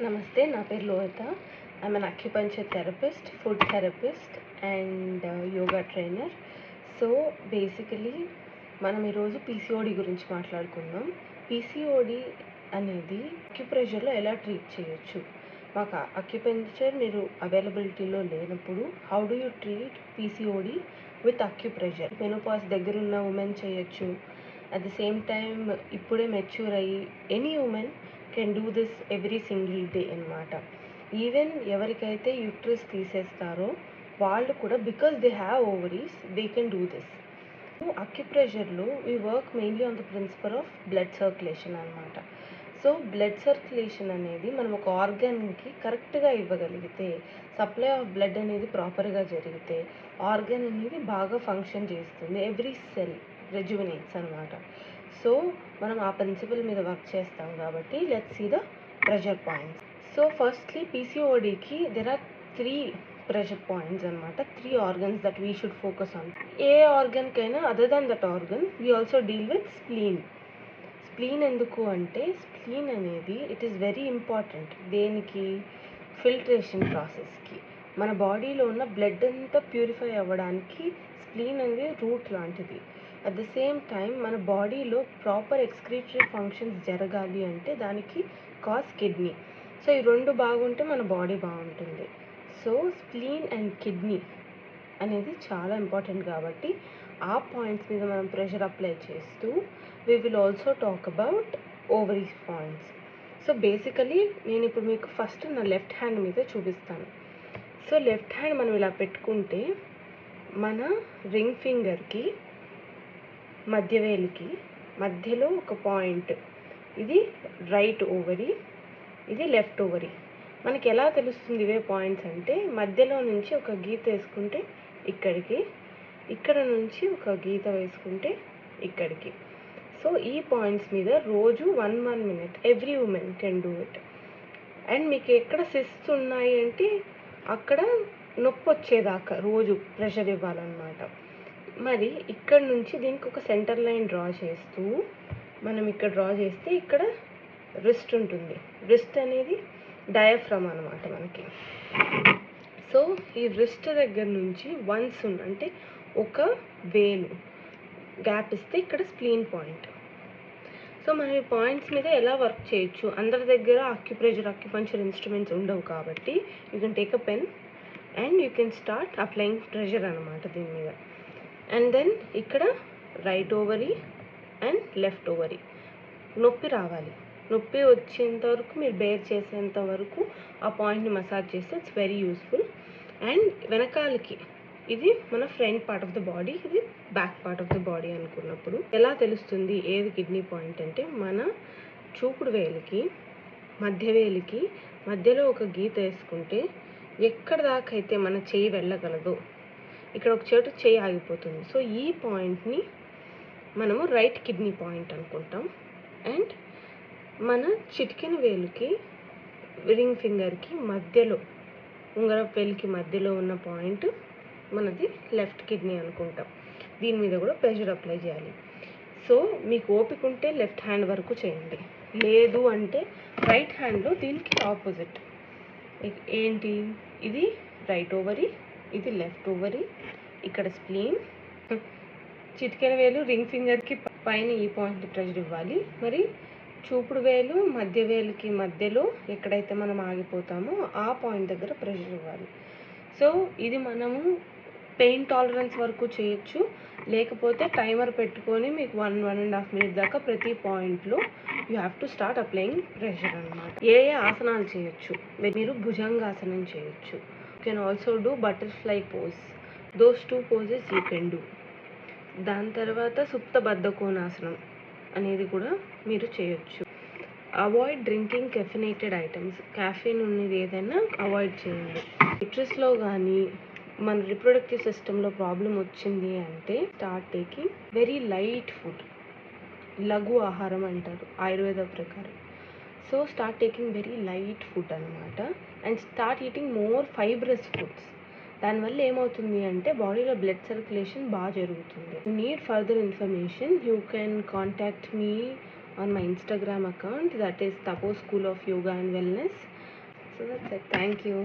నమస్తే, నా పేరు Lohitha. I'm an acupuncture therapist, food therapist and yoga trainer. So basically మనం ఈరోజు పీసీఓడి గురించి మాట్లాడుకుందాం. పీసీఓడి అనేది అక్యుప్రెషర్లో ఎలా ట్రీట్ చేయొచ్చు? మాకు అక్యుపంక్చర్ మీరు అవైలబిలిటీలో లేనప్పుడు how do you treat PCOD with acupressure? Menopause దగ్గర ఉన్న ఉమెన్ చేయొచ్చు. అట్ ద సేమ్ టైమ్ ఇప్పుడే మెచ్యూర్ అయ్యి any women can do this every single day అనమాట. ఈవెన్ ఎవరికైతే యూట్రస్ తీసేస్తారో వాళ్ళు కూడా, because they have ovaries, they can do this. అక్యుప్రెషర్లో we work mainly on the principle of blood circulation అనమాట. So blood circulation అనేది మనం ఒక ఆర్గాన్కి కరెక్ట్గా ఇవ్వగలిగితే, సప్లై ఆఫ్ బ్లడ్ అనేది ప్రాపర్గా జరిగితే ఆర్గాన్ అనేది బాగా ఫంక్షన్ చేస్తుంది. ఎవ్రీ సెల్ రెజ్యువినేట్స్ అనమాట. సో మనం ఆ ప్రిన్సిపల్ మీద వర్క్ చేస్తాం కాబట్టి let's see the pressure points. So firstly పీసీఓడికి దెర్ ఆర్ 3 ప్రెషర్ పాయింట్స్ అనమాట. 3 organs that we should focus on. ఏ ఆర్గన్కైనా other than that organ we also deal with spleen. Spleen ఎందుకు అంటే, స్ప్లీన్ అనేది ఇట్ ఈస్ వెరీ ఇంపార్టెంట్. దేనికి? Filtration ప్రాసెస్కి. మన బాడీలో ఉన్న బ్లడ్ అంతా ప్యూరిఫై అవ్వడానికి స్ప్లీన్ అనేది రూట్ లాంటిది. అట్ ద సేమ్ టైం మన బాడీలో ప్రాపర్ ఎక్స్క్రీటరీ ఫంక్షన్స్ జరగాలి అంటే దానికి కాజ్ కిడ్నీ. సో ఈ రెండు బాగుంటే మన బాడీ బాగుంటుంది. సో స్ప్లీన్ అండ్ కిడ్నీ అనేది చాలా ఇంపార్టెంట్ కాబట్టి ఆ పాయింట్స్ మీద మనం ప్రెషర్ అప్లై చేస్తూ we will also talk about ovaries points. So basically నేను ఇప్పుడు మీకు ఫస్ట్ నా లెఫ్ట్ హ్యాండ్ మీద చూపిస్తాను. సో లెఫ్ట్ హ్యాండ్ మనం ఇలా పెట్టుకుంటే మన రింగ్ ఫింగర్కి మధ్యవేలికి మధ్యలో ఒక పాయింట్, ఇది రైట్ ఓవరీ, ఇది లెఫ్ట్ ఓవరీ. మనకి ఎలా తెలుస్తుంది ఇవే పాయింట్స్ అంటే, మధ్యలో నుంచి ఒక గీత వేసుకుంటే ఇక్కడికి, ఇక్కడ నుంచి ఒక గీత వేసుకుంటే ఇక్కడికి. సో ఈ పాయింట్స్ మీద రోజు 1 minute every women can do it. And మీకు ఎక్కడ సిస్ట్స్ ఉన్నాయి అంటే అక్కడ నొప్పి వచ్చేదాకా రోజు ప్రెషర్ ఇవ్వాలన్నమాట. మరి ఇక్కడ నుంచి దీనికి ఒక సెంటర్ లైన్ డ్రా చేస్తూ మనం ఇక్కడ డ్రా చేస్తే ఇక్కడ రిస్ట్ ఉంటుంది. రిస్ట్ అనేది డయాఫ్రమ్ అనమాట మనకి. సో ఈ రిస్ట్ దగ్గర నుంచి వన్స్ అంటే ఒక వేలు గ్యాప్ ఇస్తే ఇక్కడ స్ప్లీన్ పాయింట్. సో మనం ఈ పాయింట్స్ మీద ఎలా వర్క్ చేయొచ్చు? అందరి దగ్గర అక్యుపంక్చర్ ఇన్స్ట్రుమెంట్స్ ఉండవు కాబట్టి you can take a pen and you can start applying pressure అనమాట దీని మీద. అండ్ దెన్ ఇక్కడ right ovary and left ovary నొప్పి రావాలి. నొప్పి వచ్చేంత వరకు మీరు బేర్ చేసేంత వరకు ఆ పాయింట్ని మసాజ్ చేస్తే ఇట్స్ వెరీ యూస్ఫుల్. అండ్ వెనకాలకి ఇది మన front part of the body, ఇది back part of the body అనుకున్నప్పుడు ఎలా తెలుస్తుంది ఏది కిడ్నీ పాయింట్ అంటే, మన చూపుడు వేలికి మధ్యవేలికి మధ్యలో ఒక గీత వేసుకుంటే ఎక్కడ దాకా అయితే మన చెయ్యి వెళ్ళగలదో ఇక్కడ ఒక చోట చెయ్యి ఆగిపోతుంది. సో ఈ పాయింట్ని మనము రైట్ కిడ్నీ పాయింట్ అనుకుంటాం. అండ్ మన చిటికెన వేలుకి రింగ్ ఫింగర్కి మధ్యలో, ఉంగరపు వేలికి మధ్యలో ఉన్న పాయింట్ మనది లెఫ్ట్ కిడ్నీ అనుకుంటాం. దీని మీద కూడా ప్రెషర్ అప్లై చేయాలి. సో మీకు ఓపిక ఉంటే లెఫ్ట్ హ్యాండ్ వరకు చేయండి, లేదు అంటే రైట్ హ్యాండ్లో దీనికి ఆపోజిట్. ఏంటి? ఇది రైట్ ఓవరీ, ఇది లెఫ్ట్ ఓవరీ, ఇక్కడ స్ప్లీన్, చిటికెన వేలు రింగ్ ఫింగర్కి పైన ఈ పాయింట్ ప్రెషర్ ఇవ్వాలి. మరి చూపుడు వేలు మధ్య వేలుకి మధ్యలో ఎక్కడైతే మనం ఆగిపోతామో ఆ పాయింట్ దగ్గర ప్రెషర్ ఇవ్వాలి. సో ఇది మనము పెయిన్ టాలరెన్స్ వరకు చేయొచ్చు, లేకపోతే టైమర్ పెట్టుకొని మీకు 1.5 minutes దాకా ప్రతి పాయింట్లో you have to start applying pressure అనమాట. ఏ ఆసనాలు చేయొచ్చు? మీరు భుజంగాసనం చేయొచ్చు. You can also do butterfly pose. Those 2 poses you can do. దాని తర్వాత సుప్త బద్ధకోణాసనం అనేది కూడా మీరు చేయొచ్చు. Avoid drinking caffeinated items. Caffeine ఉన్నది ఏదైనా అవాయిడ్ చేయండి. యూట్రస్లో కానీ మన రిప్రొడక్టివ్ సిస్టంలో ప్రాబ్లం వచ్చింది అంటే start taking very light food, లఘు ఆహారం అంటారు ఆయుర్వేద ప్రకారం. So start taking very light food అనమాట. And start eating more fibrous foods. దానివల్ల ఏమవుతుంది అంటే బాడీలో బ్లడ్ సర్క్యులేషన్ బాగా జరుగుతుంది. You need further information, you can contact me on my Instagram account, that is Tapo School of Yoga and Wellness. So thank you.